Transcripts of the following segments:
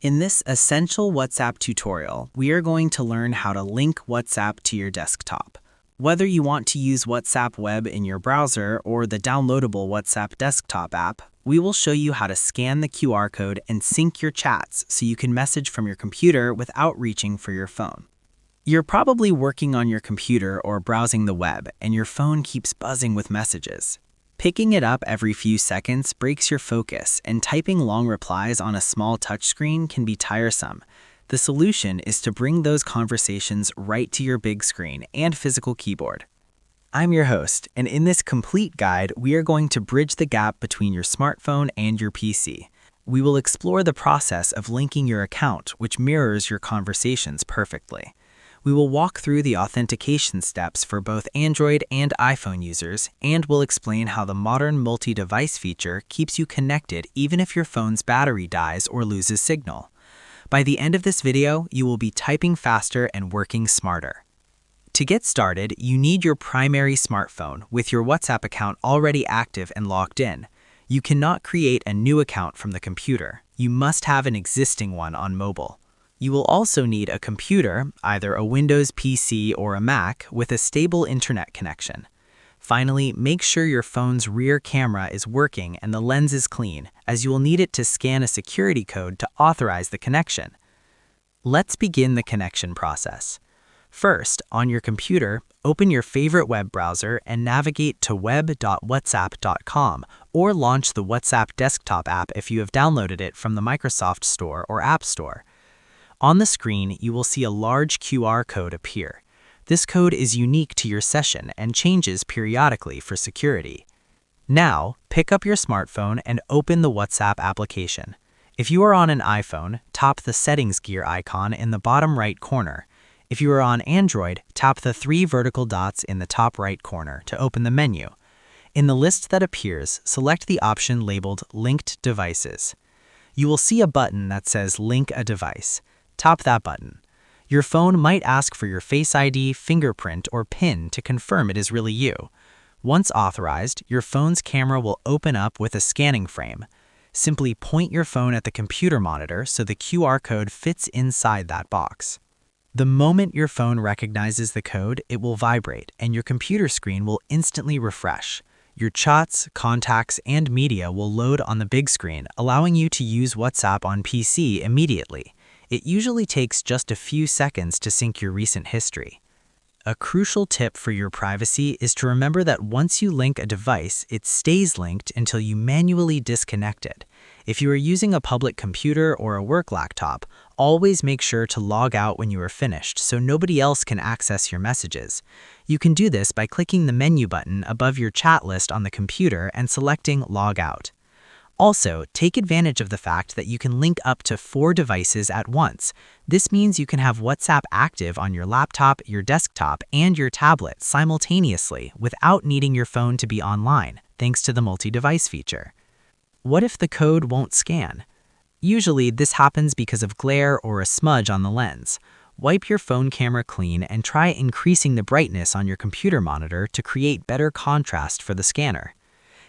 In this essential WhatsApp tutorial, we are going to learn how to link WhatsApp to your desktop. Whether you want to use WhatsApp Web in your browser or the downloadable WhatsApp desktop app, we will show you how to scan the QR code and sync your chats so you can message from your computer without reaching for your phone. You're probably working on your computer or browsing the web, and your phone keeps buzzing with messages. Picking it up every few seconds breaks your focus, and typing long replies on a small touchscreen can be tiresome. The solution is to bring those conversations right to your big screen and physical keyboard. I'm your host, and in this complete guide, we are going to bridge the gap between your smartphone and your PC. We will explore the process of linking your account, which mirrors your conversations perfectly. We will walk through the authentication steps for both Android and iPhone users, and we'll explain how the modern multi-device feature keeps you connected even if your phone's battery dies or loses signal. By the end of this video, you will be typing faster and working smarter. To get started, you need your primary smartphone with your WhatsApp account already active and logged in. You cannot create a new account from the computer. You must have an existing one on mobile. You will also need a computer, either a Windows PC or a Mac, with a stable internet connection. Finally, make sure your phone's rear camera is working and the lens is clean, as you will need it to scan a security code to authorize the connection. Let's begin the connection process. First, on your computer, open your favorite web browser and navigate to web.whatsapp.com, or launch the WhatsApp desktop app if you have downloaded it from the Microsoft Store or App Store. On the screen, you will see a large QR code appear. This code is unique to your session and changes periodically for security. Now, pick up your smartphone and open the WhatsApp application. If you are on an iPhone, tap the settings gear icon in the bottom right corner. If you are on Android, tap the 3 vertical dots in the top right corner to open the menu. In the list that appears, select the option labeled Linked Devices. You will see a button that says Link a Device. Tap that button. Your phone might ask for your Face ID, fingerprint, or PIN to confirm it is really you. Once authorized, your phone's camera will open up with a scanning frame. Simply point your phone at the computer monitor so the QR code fits inside that box. The moment your phone recognizes the code, it will vibrate, and your computer screen will instantly refresh. Your chats, contacts, and media will load on the big screen, allowing you to use WhatsApp on PC immediately. It usually takes just a few seconds to sync your recent history. A crucial tip for your privacy is to remember that once you link a device, it stays linked until you manually disconnect it. If you are using a public computer or a work laptop, always make sure to log out when you are finished so nobody else can access your messages. You can do this by clicking the menu button above your chat list on the computer and selecting Log Out. Also, take advantage of the fact that you can link up to 4 devices at once. This means you can have WhatsApp active on your laptop, your desktop, and your tablet simultaneously without needing your phone to be online, thanks to the multi-device feature. What if the code won't scan? Usually, this happens because of glare or a smudge on the lens. Wipe your phone camera clean and try increasing the brightness on your computer monitor to create better contrast for the scanner.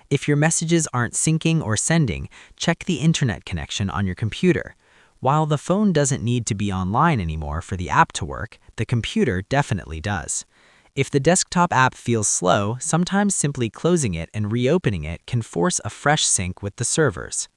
If your messages aren't syncing or sending, check the internet connection on your computer. While the phone doesn't need to be online anymore for the app to work, the computer definitely does. If the desktop app feels slow, sometimes simply closing it and reopening it can force a fresh sync with the servers.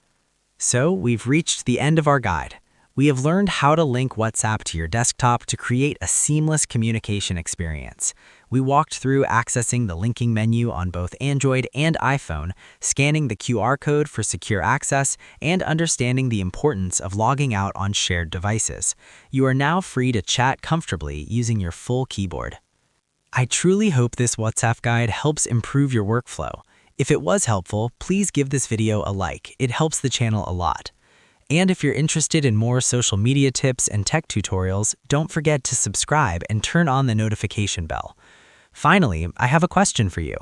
So, we've reached the end of our guide. We have learned how to link WhatsApp to your desktop to create a seamless communication experience. We walked through accessing the linking menu on both Android and iPhone, scanning the QR code for secure access, and understanding the importance of logging out on shared devices. You are now free to chat comfortably using your full keyboard. I truly hope this WhatsApp guide helps improve your workflow. If it was helpful, please give this video a like. It helps the channel a lot. And if you're interested in more social media tips and tech tutorials, don't forget to subscribe and turn on the notification bell. Finally, I have a question for you.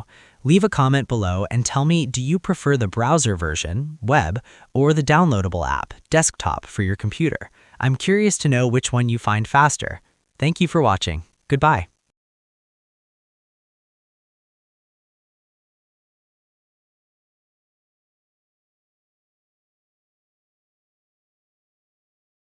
Leave a comment below and tell me, do you prefer the browser version, web, or the downloadable app, desktop, for your computer? I'm curious to know which one you find faster. Thank you for watching. Goodbye.